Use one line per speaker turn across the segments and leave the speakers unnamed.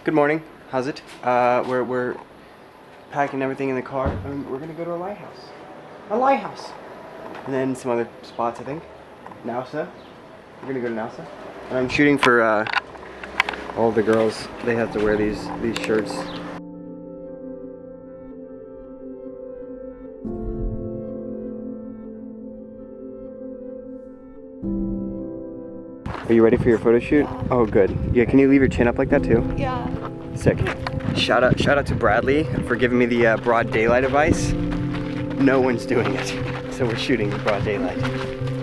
Good morning. How's it? We're packing everything in the car, and we're gonna go to a lighthouse. A lighthouse. And then some other spots, I think. Nausa. We're gonna go to Nausa. And I'm shooting for all the girls. They have to wear these shirts. Are you ready for your photo shoot? Oh, good. Yeah, can you leave your chin up like that too?
Yeah.
Sick. Shout out to Bradley for giving me the broad daylight advice. No one's doing it, so we're shooting in broad daylight.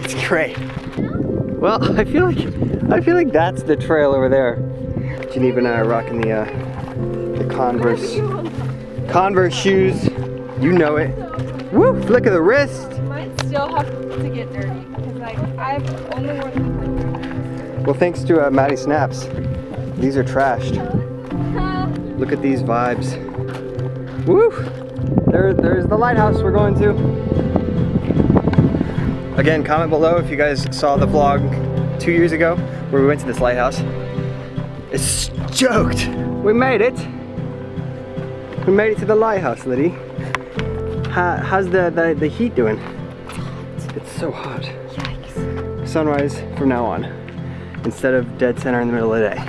It's great. Well, I feel like that's the trail over there. Geneva and I are rocking the Converse shoes. You know it. Woo! Look at the wrist.
Mine still have to get dirty because I've only worn them.
Well, thanks to Maddie Snaps, these are trashed. Look at these vibes. Woo! There's the lighthouse we're going to. Again, comment below if you guys saw the vlog 2 years ago where we went to this lighthouse. It's stoked! We made it! We made it to the lighthouse, Liddy. How's the heat doing? It's so hot. Yikes. Sunrise from now on, instead of dead center in the middle of the day.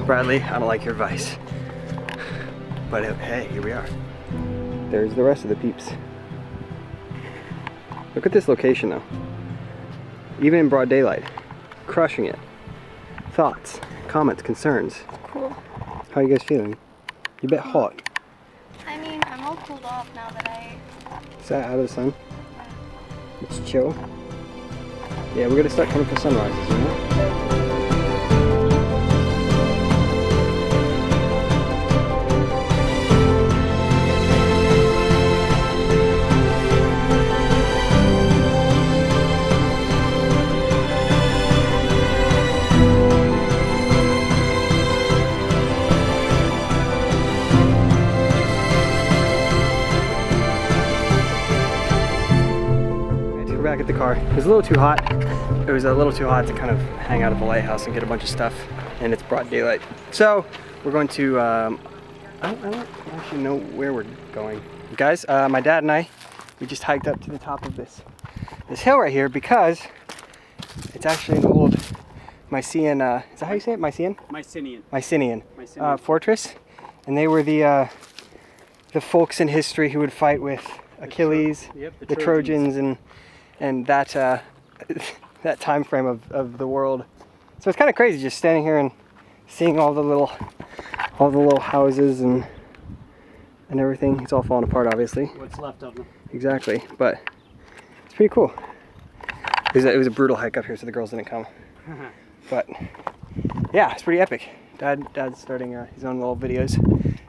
Bradley, I don't like your advice. But hey, here we are. There's the rest of the peeps. Look at this location though. Even in broad daylight. Crushing it. Thoughts, comments, concerns.
Cool.
How are you guys feeling? You a bit hot.
I mean, I'm all cooled off now that
Is that out of the sun? It's chill. Yeah, we're gonna start coming for sunrises, you know? Back at the car. It was a little too hot. It was a little too hot to kind of hang out at the lighthouse and get a bunch of stuff, and it's broad daylight. So we're going to, I don't actually know where we're going. Guys, my dad and I, we just hiked up to the top of this hill right here because it's actually an old Mycenaean, is that how you say it? Mycenaean fortress. And they were the folks in history who would fight with Achilles, the Trojans and that that time frame of the world. So it's kind of crazy just standing here and seeing all the little houses and everything. It's all falling apart, obviously.
What's left of them. Exactly,
but it's pretty cool. It was a brutal hike up here, so the girls didn't come. But yeah, it's pretty epic. Dad's starting his own little videos,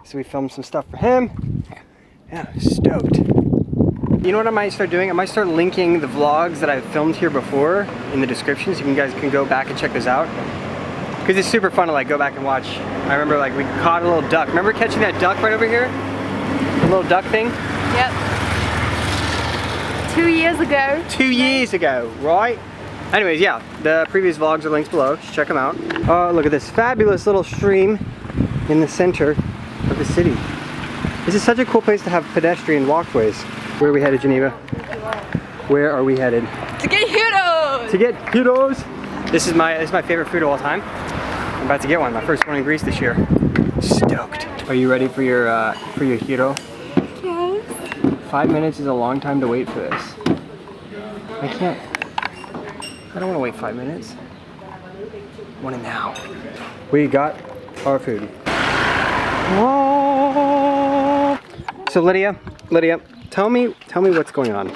so we filmed some stuff for him. Yeah, stoked. You know what I might start doing? I might start linking the vlogs that I've filmed here before in the description, so you guys can go back and check this out. Because it's super fun to like go back and watch. I remember like we caught a little duck. Remember catching that duck right over here? The little duck thing?
Yep. 2 years ago.
2 years ago, right? Anyways, yeah, the previous vlogs are linked below. Just check them out. Oh, look at this fabulous little stream in the center of the city. This is such a cool place to have pedestrian walkways. Where are we headed, Geneva? Where are we headed?
To get Hudos!
To get Hudos! This is my favorite food of all time. I'm about to get one, my first one in Greece this year. Stoked. Are you ready for your Hiro?
Yes.
5 minutes is a long time to wait for this. I don't want to wait 5 minutes. I want it now. We got our food. Oh. So Lydia, tell me what's going on.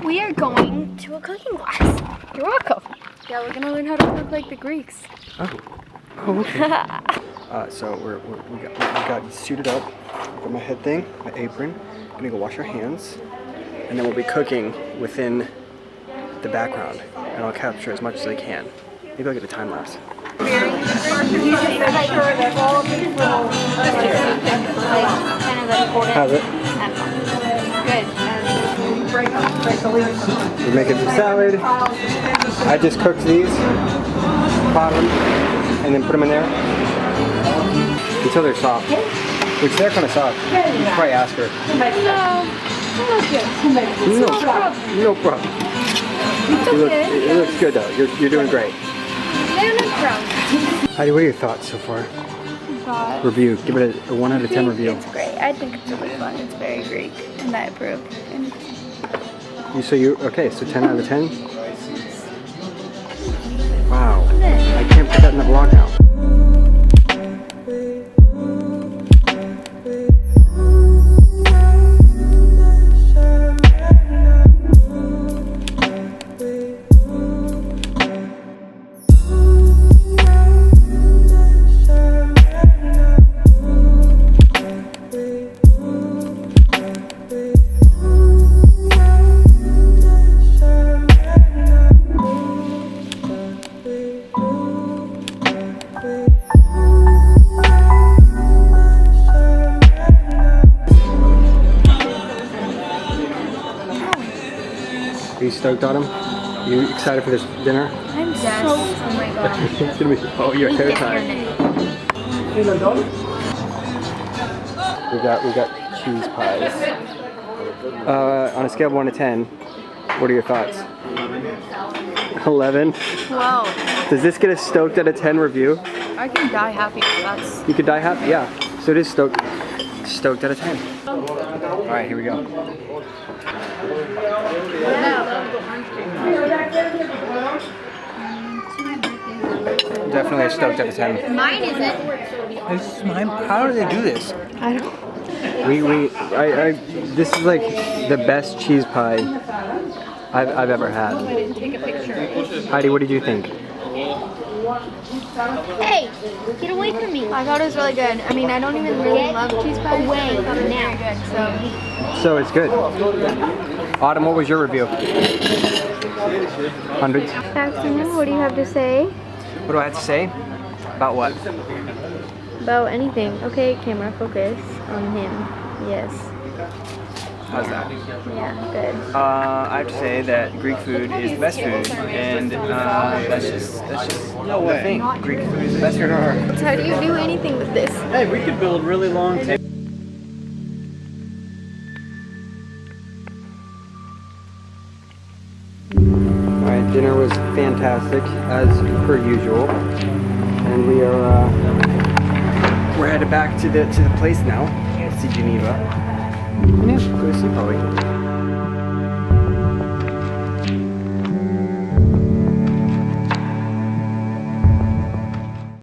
We are going to a cooking class. You're welcome. Yeah, we're gonna learn how to cook like the Greeks.
Oh, okay. So we got suited up. Got my head thing, my apron. Gonna go wash our hands, and then we'll be cooking within the background, and I'll capture as much as I can. Maybe I'll get a time lapse. How's it?
Good.
We're making some salad. I just cooked these, bottom, and then put them in there. Until they're soft. Which they're kind of soft. You should probably ask her. No problem. It looks good though. You're doing great. Heidi, what are your thoughts so far? Review. Give it a 1 out of 10 review.
It's great. I think it's really fun. It's very Greek, and I approve. And
Okay, so 10 out of 10? Wow. I can't put that in the vlog now. Are you stoked on him? You excited for this dinner?
I'm so. Oh my god.
It's gonna be. Oh, your hair time. We got cheese pies. On a scale of 1 to 10, what are your thoughts? 11.
Wow.
Does this get a stoked out of 10 review?
I can die happy. That's.
You could die happy. Yeah. So it is stoked out of 10. All right, here we go. Definitely a stoked out of 10.
Mine isn't.
How do they do this?
I don't.
This is like the best cheese pie I've ever had.
Take a picture.
Heidi, what did you think?
Hey, get away from me. I thought it was really good. I mean, I don't even really love cheese pie. Away from now. Very good.
So it's good. Autumn, what was your review? Hundreds.
Maximum, what do you have to say?
What do I have to say? About what?
About anything. Okay, camera, focus on him. Yes.
How's that?
Yeah, good.
I have to say that Greek food is the best food, and that's just the thing. Greek food is the best food on earth.
So how do you do anything with this?
Hey, we could build really long tables.
Alright, dinner was fantastic, as per usual. And we're headed back to the place now. To Geneva. And yeah, go to sleep probably.